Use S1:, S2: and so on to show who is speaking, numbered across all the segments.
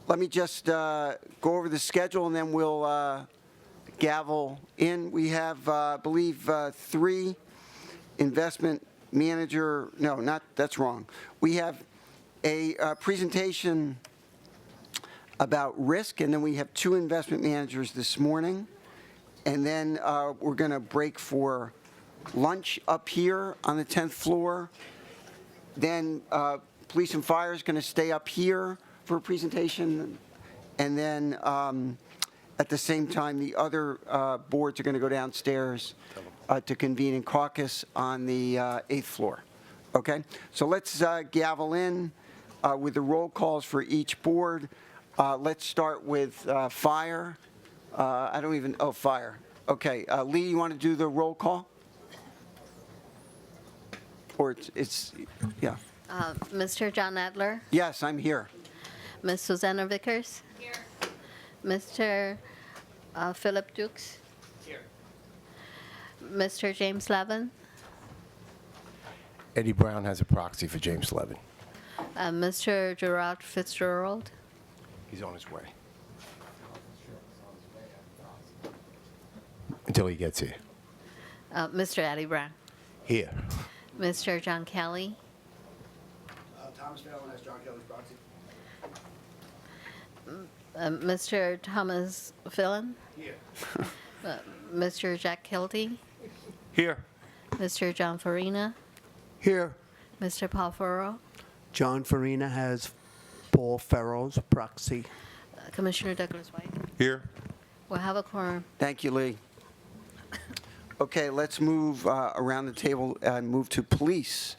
S1: Let me just go over the schedule, and then we'll gavel in. We have, I believe, 3 investment manager. No, not that's wrong. We have a presentation about risk, and then we have 2 investment managers this morning. And then we're going to break for lunch up here on the 10th floor. Then police and fire is going to stay up here for a presentation. And then at the same time, the other boards are going to go downstairs to convene in caucus on the 8th floor. Okay? So let's gavel in with the roll calls for each board. Let's start with fire. Fire. Okay, Lee, you want to do the roll call? Or it's yeah.
S2: Mr. John Adler,
S1: Yes, I'm here.
S2: Ms. Susanna Vickers. Here. Mr. Philip Dukes.
S3: Here.
S2: Mr. James Levin.
S4: Eddie Brown has a proxy for James Levin.
S2: Mr. Gerard Fitzgerald.
S4: He's on his way. Until he gets here.
S2: Mr. Eddie Brown.
S4: Here.
S2: Mr. John Kelly.
S5: Thomas Fallon has John Kelly's proxy.
S2: Mr. Thomas Fillon.
S3: Here.
S2: Mr. Jack Kilty.
S3: Here.
S2: Mr. John Farina.
S4: Here.
S2: Mr. Paul Furrow.
S6: John Farina has Paul Farrow's proxy.
S2: Commissioner Douglas White.
S3: Here.
S2: We'll have a quorum.
S1: Thank you, Lee. Okay, let's move around the table and move to police.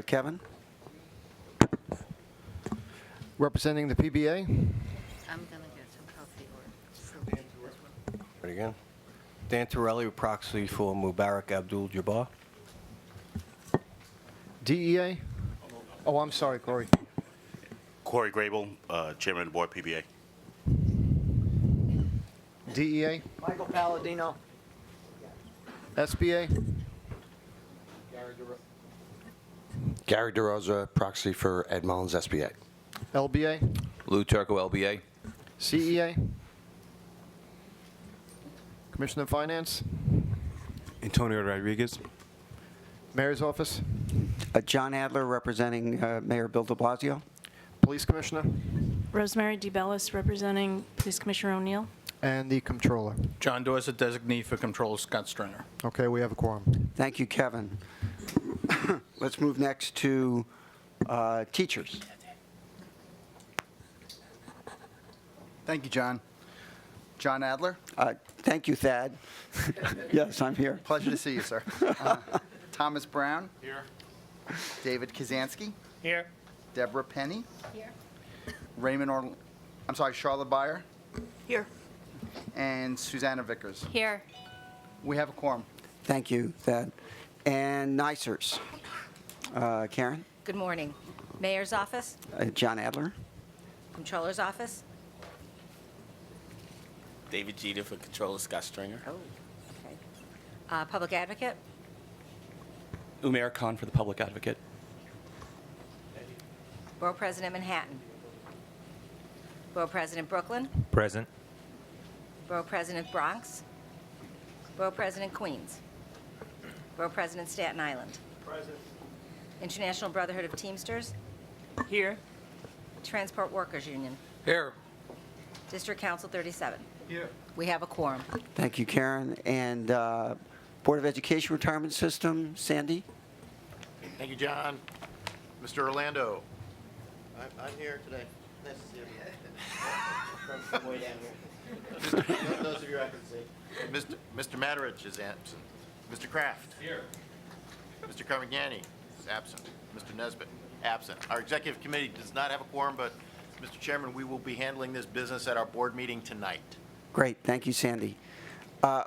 S1: Kevin?
S4: Representing the PBA.
S2: I'm going to get some coffee.
S4: Right again.
S7: Dan Torelli, proxy for Mubarak Abdul-Jabbar.
S4: DEA. Oh, I'm sorry, Corey.
S8: Corey Grable, Chairman of the Board, PBA.
S4: DEA.
S5: Michael Palladino.
S4: SBA.
S9: Gary DeRosa, proxy for Ed Mullins, SBA.
S4: LBA.
S3: Lou Turco, LBA.
S4: CEA. Commissioner of Finance.
S3: Antonio Rodriguez.
S4: Mayor's Office.
S1: John Adler representing Mayor Bill de Blasio.
S4: Police Commissioner.
S10: Rosemary DeBellis, representing Police Commissioner O'Neill.
S4: And the Comptroller.
S11: John Dorset, designee for Controller Scott Stringer.
S4: Okay, we have a quorum.
S1: Thank you, Kevin. Let's move next to teachers.
S5: Thank you, John. John Adler.
S1: Thank you, Thad. Yes, I'm here.
S5: Pleasure to see you, sir. Thomas Brown. Here. David Kazansky.
S11: Here.
S5: Deborah Penny.
S10: Here.
S5: Charlotte Beyer.
S10: Here.
S5: And Susanna Vickers.
S10: Here.
S5: We have a quorum.
S1: Thank you, Thad. And NICERS. Karen?
S12: Good morning. Mayor's office,
S1: John Adler?
S12: Controller's office.
S7: David Jeter for Controller Scott Stringer.
S12: Oh, okay. Public advocate,
S3: Umair Khan for the Public Advocate.
S12: Borough President Manhattan. Borough President Brooklyn.
S3: Present.
S12: Borough President Bronx. Borough President Queens. Borough President Staten Island.
S11: Present.
S12: International Brotherhood of Teamsters.
S11: Here.
S12: Transport Workers Union.
S11: Here.
S12: District Council 37.
S11: Here.
S12: We have a quorum.
S1: Thank you, Karen. And Board of Education Retirement System, Sandy?
S9: Thank you, John. Mr. Orlando. I'm here today. Nice to see you. From way down here. Those of you I can see. Mr. Matarich is absent. Mr. Kraft.
S11: Here.
S9: Mr. Carmignani is absent. Mr. Nesbitt, absent. Our executive committee does not have a quorum, but, Mr. Chairman, we will be handling this business at our board meeting tonight.
S1: Great. Thank you, Sandy.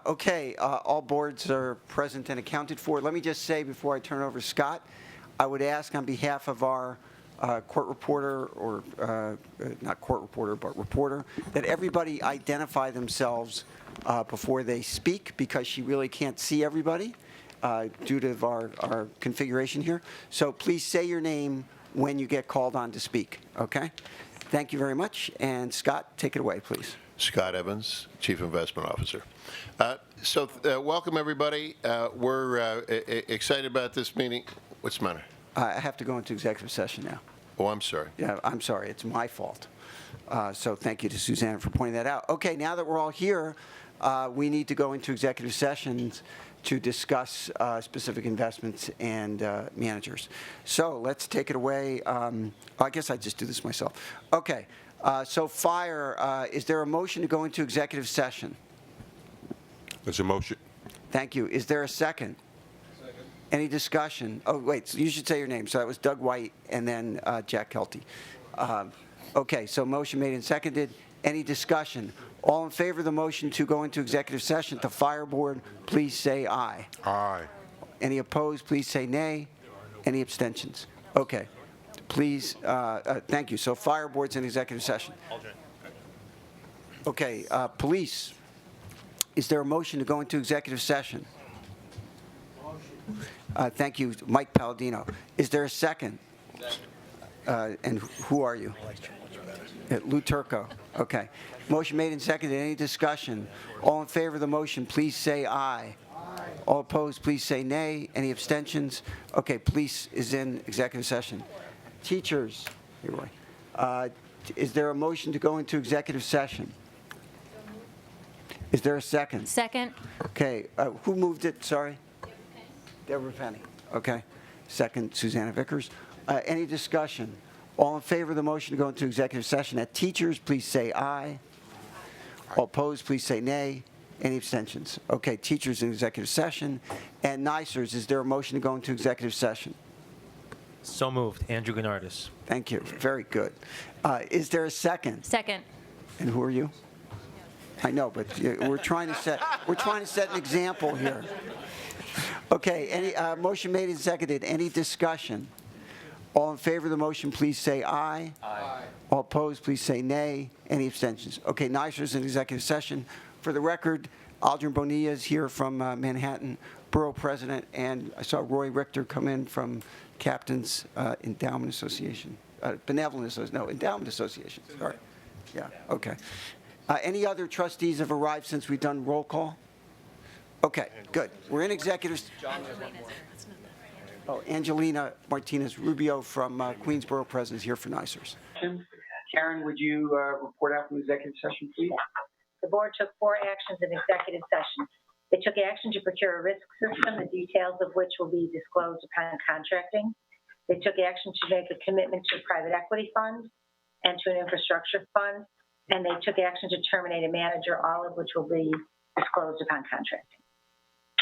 S1: Okay, all boards are present and accounted for. Let me just say before I turn over to Scott, I would ask on behalf of our court reporter, or not court reporter, but reporter, that everybody identify themselves before they speak, because she really can't see everybody due to our configuration here. So please say your name when you get called on to speak, okay? Thank you very much, and Scott, take it away, please.
S13: Scott Evans, Chief Investment Officer. Welcome, everybody. We're excited about this meeting. What's the matter?
S1: I have to go into executive session now.
S13: Oh, I'm sorry.
S1: Yeah, I'm sorry, it's my fault. So thank you to Suzanne for pointing that out. Okay, now that we're all here, we need to go into executive sessions to discuss specific investments and managers. So let's take it away. I guess I just do this myself. Okay, so fire, is there a motion to go into executive session?
S8: There's a motion.
S1: Thank you. Is there a second? Second. Any discussion? Oh, wait, so you should say your name. So that was Doug White and then Jack Kelty. Okay, so motion made and seconded. Any discussion? All in favor of the motion to go into executive session at the fire board, please say aye.
S8: Aye.
S1: Any opposed, please say nay. Any abstentions? Okay. Please, thank you. So fire board's in executive session. Okay, police. Is there a motion to go into executive session? Thank you, Mike Palladino. Is there a second? And who are you? Lou Turco. Okay. Motion made and seconded. Any discussion? All in favor of the motion, please say aye. Aye. All opposed, please say nay. Any abstentions? Okay, police is in executive session. Teachers, here, Roy. Is there a motion to go into executive session? Is there a second?
S10: Second.
S1: Okay, who moved it? Sorry? Deborah Penny. Okay. Second, Susanna Vickers. Any discussion? All in favor of the motion to go into executive session at teachers, please say aye. All opposed, please say nay. Any abstentions? Okay, teachers in executive session. And NICERS, is there a motion to go into executive session?
S14: So moved. Andrew Gennardis.
S1: Thank you. Very good. Is there a second?
S10: Second.
S1: And who are you? I know, but we're trying to set an example here. Okay, any motion made and seconded. Any discussion? All in favor of the motion, please say aye. Aye. All opposed, please say nay. Any abstentions? Okay, NICERS in executive session. For the record, Aldrin Bonilla is here from Manhattan Borough President, and I saw Roy Richter come in from Captain's Endowment Association. Endowment Association. Sorry. Yeah, okay. Any other trustees have arrived since we've done roll call? Okay, good. We're in executive. Oh, Angelina Martinez Rubio from Queensboro President is here for NICERS.
S15: Karen, would you report out from executive session, please?
S16: The board took 4 actions in executive session. They took action to procure a risk system, the details of which will be disclosed upon contracting. They took action to make a commitment to a private equity fund and to an infrastructure fund. And they took action to terminate a manager, all of which will be disclosed upon contracting.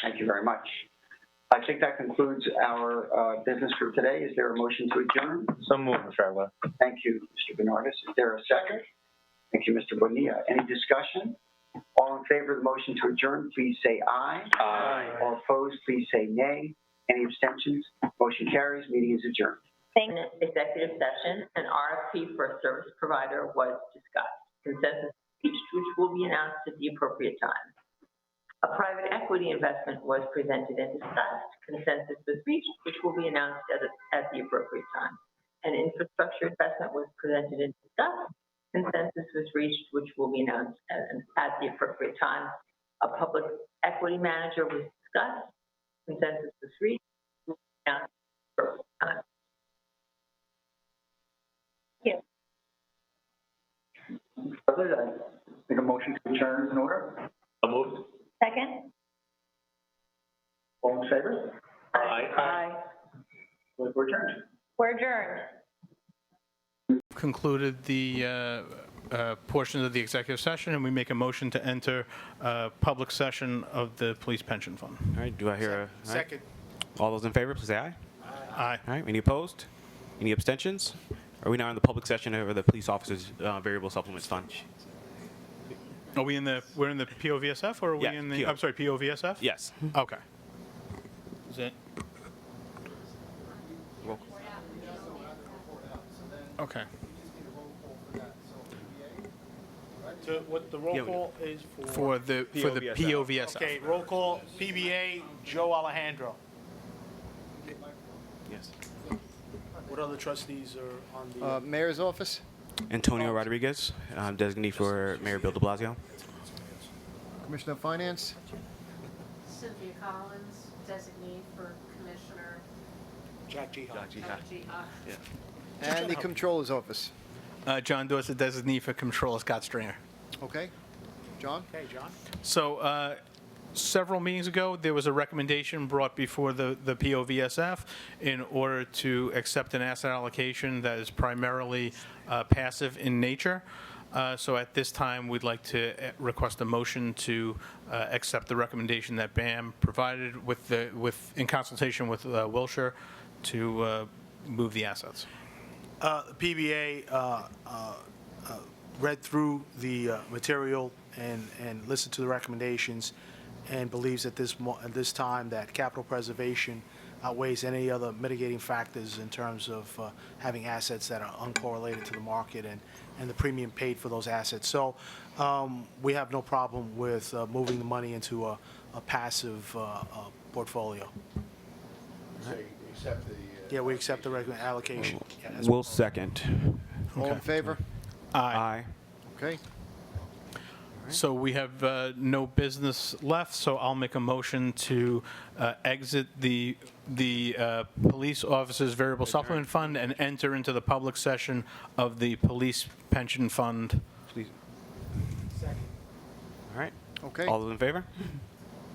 S15: Thank you very much. I think that concludes our business for today. Is there a motion to adjourn?
S14: So moved, Mr. Adler.
S15: Thank you, Mr. Bernardis. Is there a second? Thank you, Mr. Bonilla. Any discussion? All in favor of the motion to adjourn, please say aye. Aye. All opposed, please say nay. Any abstentions? Motion carries. Meeting is adjourned.
S16: Thank you.
S17: Executive session, an RFP for a service provider was discussed. Consensus reached, which will be announced at the appropriate time. A private equity investment was presented and discussed. Consensus was reached, which will be announced at the appropriate time. An infrastructure investment was presented and discussed. Consensus was reached, which will be announced at the appropriate time. A public equity manager was discussed. Consensus was reached, which will be announced at the appropriate time.
S16: Yes.
S15: I think a motion to adjourn is in order.
S14: So moved.
S16: Second?
S15: All in favor?
S14: Aye.
S16: Aye.
S15: We're adjourned.
S16: We're adjourned.
S11: Concluded the portions of the executive session, and we make a motion to enter public session of the police pension fund.
S3: All right, do I hear a
S9: Second.
S3: All those in favor, please say aye.
S11: Aye.
S3: All right, any opposed? Any abstentions? Are we now in the public session of the police officers' variable supplements fund?
S11: Are we in the, we're in the POVSF, or are we
S3: Yeah,
S11: in the,
S3: PO.
S11: I'm sorry, POVSF?
S3: Yes.
S11: Okay. Is it?
S3: Roll.
S11: Okay.
S9: So what the roll
S3: Yeah, we
S9: call is for?
S11: For the POVSF.
S9: Okay, roll call, PBA, Joe Alejandro.
S3: Yes.
S9: What What other trustees are on the?
S4: Mayor's office.
S3: Antonio Rodriguez, designee for Mayor Bill de Blasio.
S4: Commissioner of Finance.
S2: Cynthia Collins, designee for Commissioner
S9: Jack G.
S4: And the Controller's office.
S11: John Dorset, designee for Controller Scott Stringer.
S4: Okay. John?
S9: Okay, John.
S11: So several meetings ago, there was a recommendation brought before the POVSF in order to accept an asset allocation that is primarily passive in nature. So at this time, we'd like to request a motion to accept the recommendation that BAM provided in consultation with Wilshire to move the assets.
S9: The PBA read through the material and listened to the recommendations and believes at this time that capital preservation outweighs any other mitigating factors in terms of having assets that are uncorrelated to the market and the premium paid for those assets. So we have no problem with moving the money into a passive portfolio.
S13: So you accept the...
S9: Yeah, we accept the regular allocation. Yeah, as
S3: Will
S9: proposed.
S3: second.
S4: All in favor?
S3: Aye.
S4: Okay.
S11: So we have no business left, so I'll make a motion to exit the police officers variable supplement fund and enter into the public session of the police pension fund.
S3: Please. All right.
S4: Okay.
S3: All those in favor?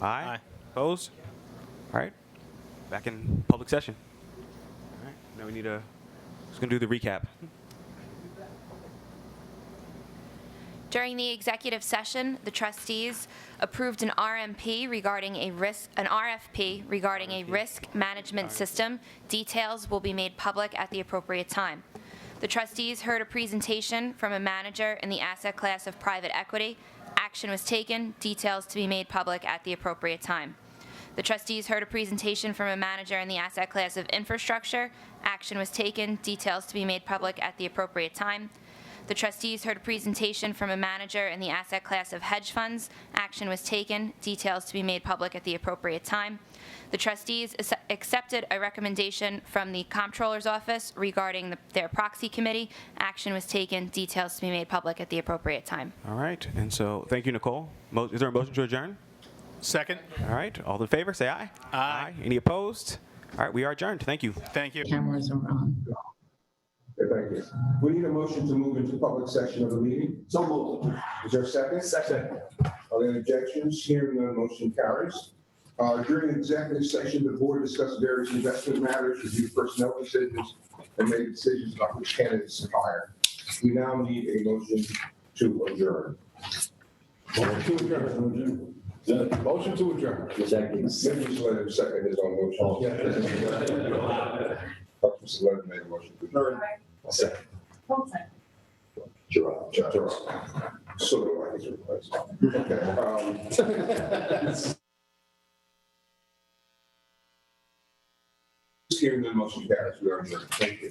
S3: Aye.
S11: Aye.
S3: Opposed? All right. Back in public session. All right. Now we need just going to do the recap.
S18: During the executive session, the trustees approved an RFP regarding a risk management system. Details will be made public at the appropriate time. The trustees heard a presentation from a manager in the asset class of private equity. Action was taken. Details to be made public at the appropriate time. The trustees heard a presentation from a manager in the asset class of infrastructure. Action was taken. Details to be made public at the appropriate time. The trustees heard a presentation from a manager in the asset class of hedge funds. Action was taken. Details to be made public at the appropriate time. The trustees accepted a recommendation from the Comptroller's Office regarding their proxy committee. Action was taken. Details to be made public at the appropriate time.
S3: All right. And so thank you, Nicole. Is there a motion to adjourn?
S11: Second.
S3: All right. All in favor, say aye.
S11: Aye.
S3: Any opposed? All right. We are adjourned. Thank you.
S11: Thank you.
S17: Cameras are on.
S19: Thank you. We need a motion to move into public session of the meeting. So moved. Is there a second? Second. Are there any objections? Hearing none, motion carries. During the executive session, the board discussed various investment matters, reviewed personnel decisions, and made decisions about which candidates to hire. We now need a motion to adjourn. Motion to adjourn. Motion to adjourn. Second. Mr. Slater seconded his own motion. Mr. Slater made a motion to adjourn. Second. Gerard. So do I. Okay. Hearing the motion carries, we are adjourned. Thank you.